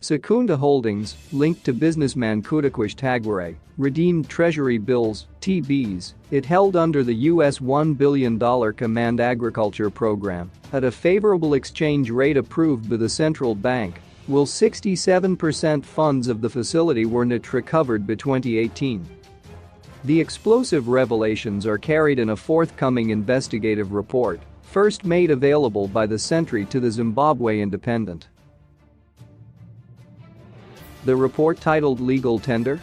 Secunda Holdings, linked to businessman Kuda Tagwireyi, redeemed Treasury bills, TBs, it held under the US $1 billion Command Agriculture program at a favorable exchange rate approved by the central bank, while 67% funds of the facility were not recovered by 2018. The explosive revelations are carried in a forthcoming investigative report, first made available by the Sentry to the Zimbabwe Independent. The report titled Legal Tender?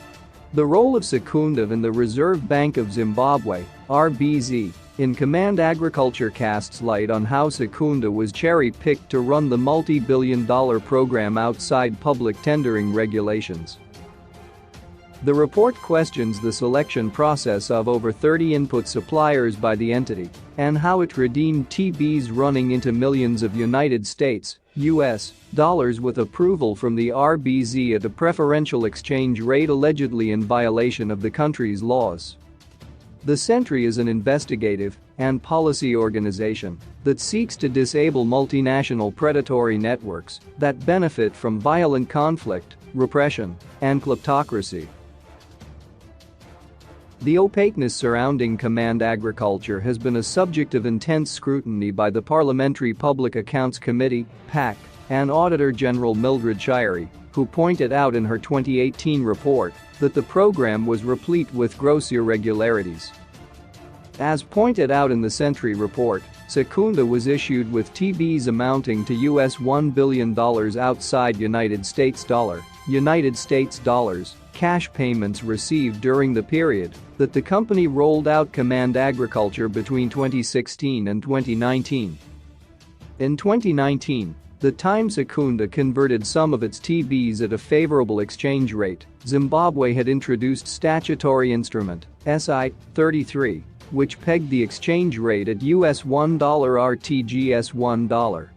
The role of Secunda in the Reserve Bank of Zimbabwe, RBZ, in Command Agriculture casts light on how Secunda was cherry-picked to run the multi-billion-dollar program outside public tendering regulations. The report questions the selection process of over 30 input suppliers by the entity and how it redeemed TBs running into millions of United States (US) dollars with approval from the RBZ at a preferential exchange rate allegedly in violation of the country's laws. The Sentry is an investigative and policy organization that seeks to disable multinational predatory networks that benefit from violent conflict, repression, and kleptocracy. The opaqueness surrounding Command Agriculture has been a subject of intense scrutiny by the Parliamentary Public Accounts Committee, PAC, and Auditor General Mildred Shirey, who pointed out in her 2018 report that the program was replete with gross irregularities. As pointed out in the Sentry report, Secunda was issued with TBs amounting to US $1 billion outside United States dollars, cash payments received during the period that the company rolled out Command Agriculture between 2016 and 2019. In 2019, the time Secunda converted some of its TBs at a favorable exchange rate, Zimbabwe had introduced statutory instrument, SI 33, which pegged the exchange rate at US $1 RTGS $1.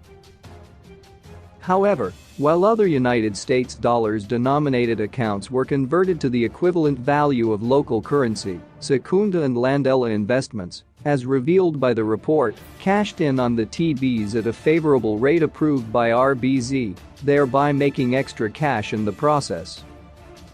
However, while other United States dollars-denominated accounts were converted to the equivalent value of local currency, Secunda and Landella Investments, as revealed by the report, cashed in on the TBs at a favorable rate approved by RBZ, thereby making extra cash in the process.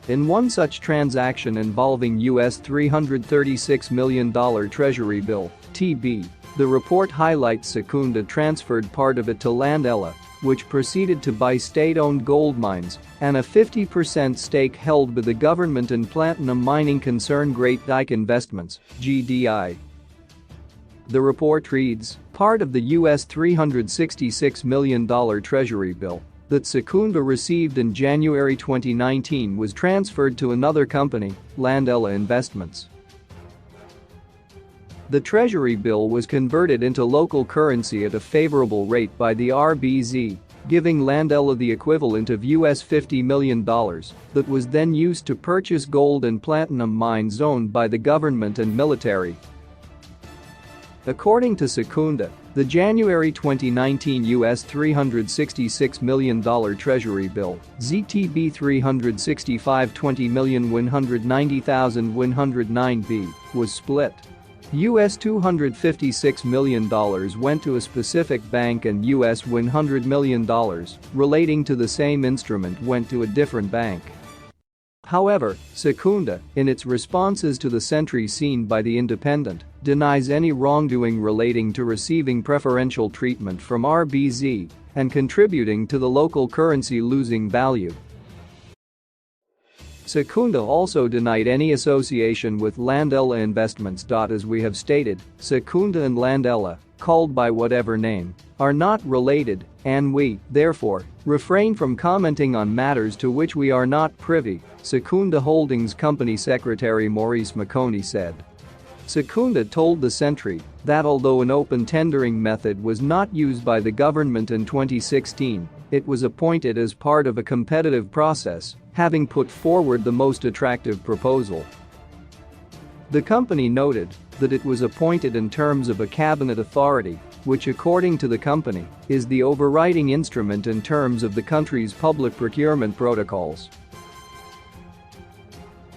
In one such transaction involving US $336 million Treasury bill, TB, the report highlights Secunda transferred part of it to Landella, which proceeded to buy state-owned gold mines and a 50% stake held by the government in platinum mining concern Great Dyke Investments, GDI. The report reads, part of the US $366 million Treasury bill that Secunda received in January 2019 was transferred to another company, Landella Investments. The Treasury bill was converted into local currency at a favorable rate by the RBZ, giving Landella the equivalent of US $50 million that was then used to purchase gold and platinum mines owned by the government and military. According to Secunda, the January 2019 US $366 million Treasury bill, ZTB 365 20,190,109B, was split. US $256 million went to a specific bank and US $100 million relating to the same instrument went to a different bank. However, Secunda, in its responses to the Sentry seen by the Independent, denies any wrongdoing relating to receiving preferential treatment from RBZ and contributing to the local currency losing value. Secunda also denied any association with Landella Investments. As we have stated, Secunda and Landella, called by whatever name, are not related, and we, therefore, refrain from commenting on matters to which we are not privy, Secunda Holdings Company Secretary Maurice McConey said. Secunda told the Sentry that although an open tendering method was not used by the government in 2016, it was appointed as part of a competitive process, having put forward the most attractive proposal. The company noted that it was appointed in terms of a cabinet authority, which according to the company, is the overriding instrument in terms of the country's public procurement protocols.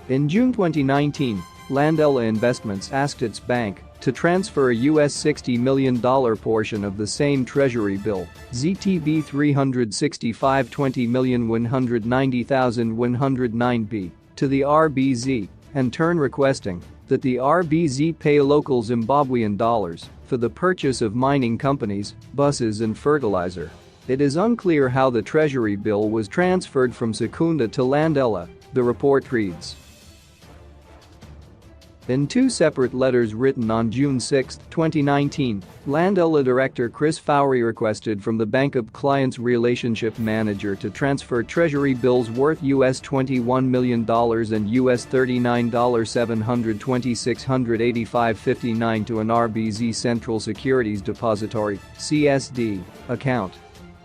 In June 2019, Landella Investments asked its bank, to transfer a US $60 million portion of the same Treasury bill, ZTB 365 20,190,109B, to the RBZ, and turn requesting that the RBZ pay local Zimbabwean dollars for the purchase of mining companies, buses and fertilizer. It is unclear how the Treasury bill was transferred from Secunda to Landela, the report reads. In two separate letters written on June 6, 2019, Landela Director Chris Fowry requested from the bank of client's relationship manager to transfer Treasury bills worth US $21 million and US $39,726,685.59 to an RBZ Central Securities Depository (CSD) account.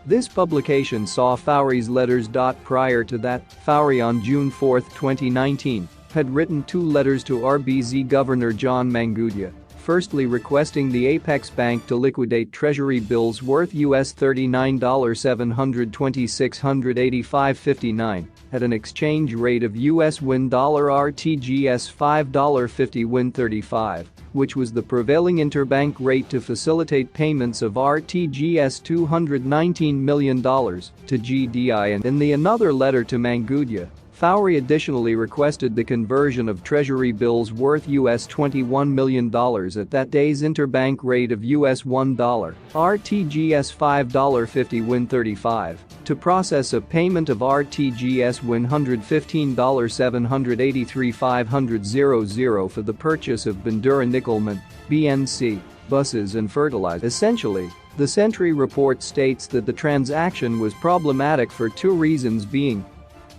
This publication saw Fowry's letters. Prior to that, Fowry on June 4, 2019, had written two letters to RBZ Governor John Mangudya, firstly requesting the Apex Bank to liquidate Treasury bills worth US $39,726,685.59 at an exchange rate of US $1 RTGS $5.50 $1.35, which was the prevailing interbank rate to facilitate payments of RTGS $219 million to GDI. And in another letter to Mangudya, Fowry additionally requested the conversion of Treasury bills worth US $21 million at that day's interbank rate of US $1, RTGS $5.50 $1.35, to process a payment of RTGS $115 $783 $500 for the purchase of Bandura Nickelman, BNC, buses and fertilizer. Essentially, the Sentry report states that the transaction was problematic for two reasons, being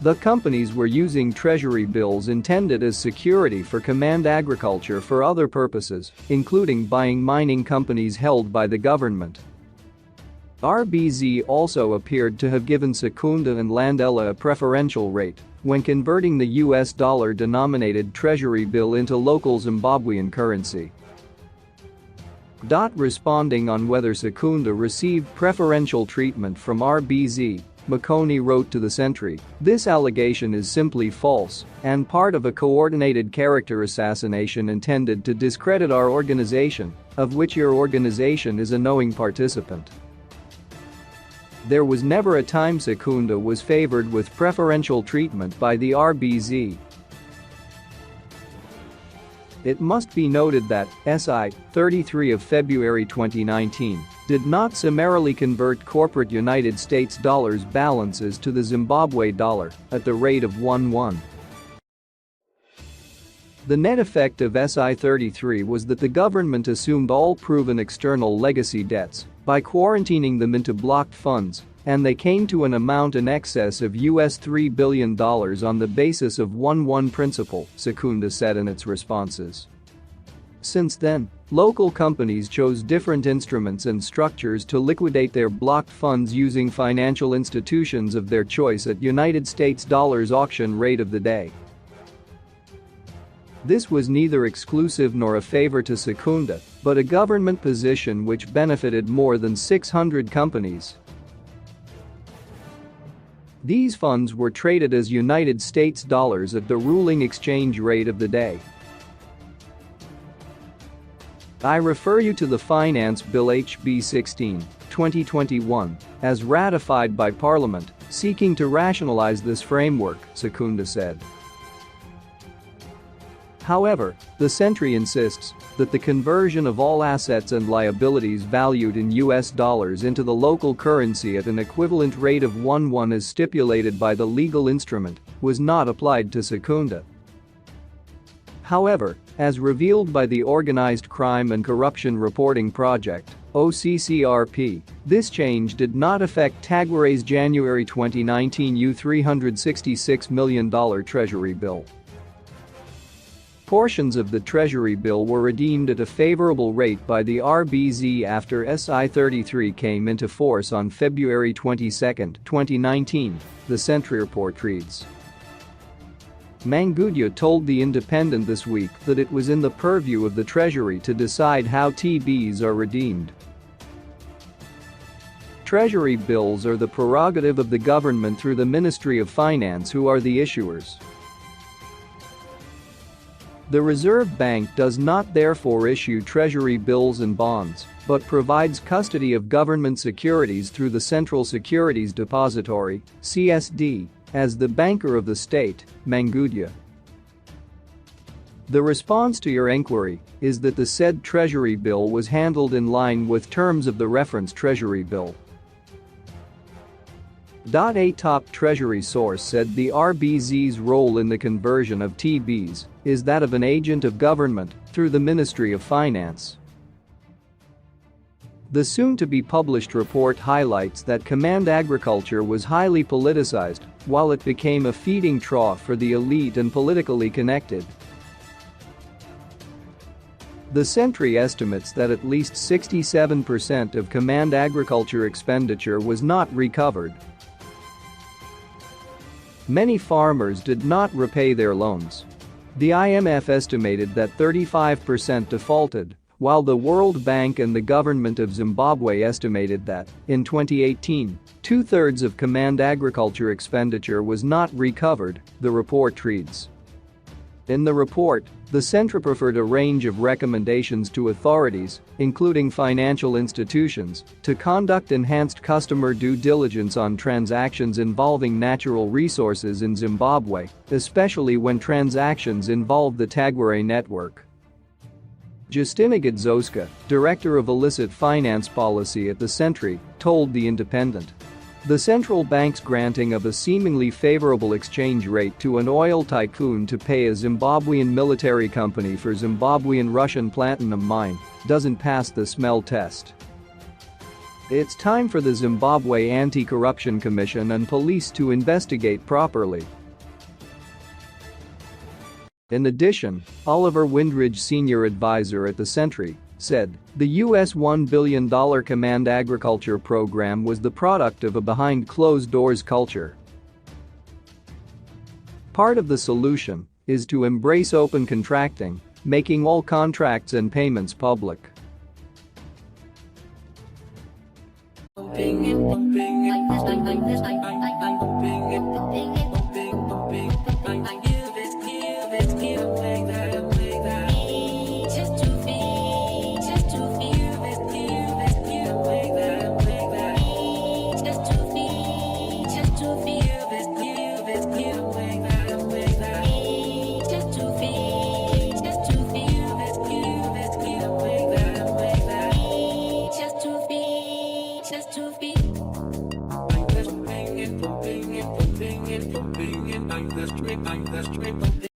the companies were using Treasury bills intended as security for Command Agriculture for other purposes, including buying mining companies held by the government. RBZ also appeared to have given Secunda and Landela a preferential rate when converting the US dollar-denominated Treasury bill into local Zimbabwean currency. Responding on whether Secunda received preferential treatment from RBZ, McConey wrote to the Sentry, "This allegation is simply false and part of a coordinated character assassination intended to discredit our organization, of which your organization is a knowing participant. There was never a time Secunda was favored with preferential treatment by the RBZ." It must be noted that SI 33 of February 2019 did not summarily convert corporate United States dollars balances to the Zimbabwe dollar at the rate of 1:1. The net effect of SI 33 was that the government assumed all proven external legacy debts by quarantining them into blocked funds, and they came to an amount in excess of US $3 billion on the basis of 1:1 principle, Secunda said in its responses. Since then, local companies chose different instruments and structures to liquidate their blocked funds using financial institutions of their choice at United States dollars auction rate of the day. This was neither exclusive nor a favor to Secunda, but a government position which benefited more than 600 companies. These funds were traded as United States dollars at the ruling exchange rate of the day. I refer you to the Finance Bill HB 16, 2021, as ratified by Parliament, seeking to rationalize this framework, Secunda said. However, the Sentry insists that the conversion of all assets and liabilities valued in US dollars into the local currency at an equivalent rate of 1:1 as stipulated by the legal instrument was not applied to Secunda. However, as revealed by the Organized Crime and Corruption Reporting Project, OCCRP, this change did not affect Tagwireyi's January 2019 $366 million Treasury bill. Portions of the Treasury bill were redeemed at a favorable rate by the RBZ after SI 33 came into force on February 22, 2019, the Sentry report reads. Mangudya told The Independent this week that it was in the purview of the Treasury to decide how TBs are redeemed. Treasury bills are the prerogative of the government through the Ministry of Finance, who are the issuers. The Reserve Bank does not therefore issue treasury bills and bonds, but provides custody of government securities through the Central Securities Depository (CSD) as the banker of the state, Mangudya. The response to your inquiry is that the said treasury bill was handled in line with terms of the reference treasury bill. A top treasury source said the RBZ's role in the conversion of TBs is that of an agent of government through the Ministry of Finance. The soon-to-be-published report highlights that Command Agriculture was highly politicized while it became a feeding trough for the elite and politically connected. The Sentry estimates that at least 67% of Command Agriculture expenditure was not recovered. Many farmers did not repay their loans. The IMF estimated that 35% defaulted, while the World Bank and the government of Zimbabwe estimated that, in 2018, two-thirds of Command Agriculture expenditure was not recovered, the report reads. In the report, the Centre preferred a range of recommendations to authorities, including financial institutions, to conduct enhanced customer due diligence on transactions involving natural resources in Zimbabwe, especially when transactions involve the Tagwireyi network. Justina Gadzowska, director of illicit finance policy at the Centre, told The Independent. The central bank's granting of a seemingly favorable exchange rate to an oil tycoon to pay a Zimbabwean military company for Zimbabwean Russian platinum mine doesn't pass the smell test. It's time for the Zimbabwe Anti-Corruption Commission and police to investigate properly. In addition, Oliver Windridge, senior advisor at the Centre, said the US $1 billion Command Agriculture program was the product of a behind-closed-doors culture. Part of the solution is to embrace open contracting, making all contracts and payments public. Like this, like this, like this, like this, like this.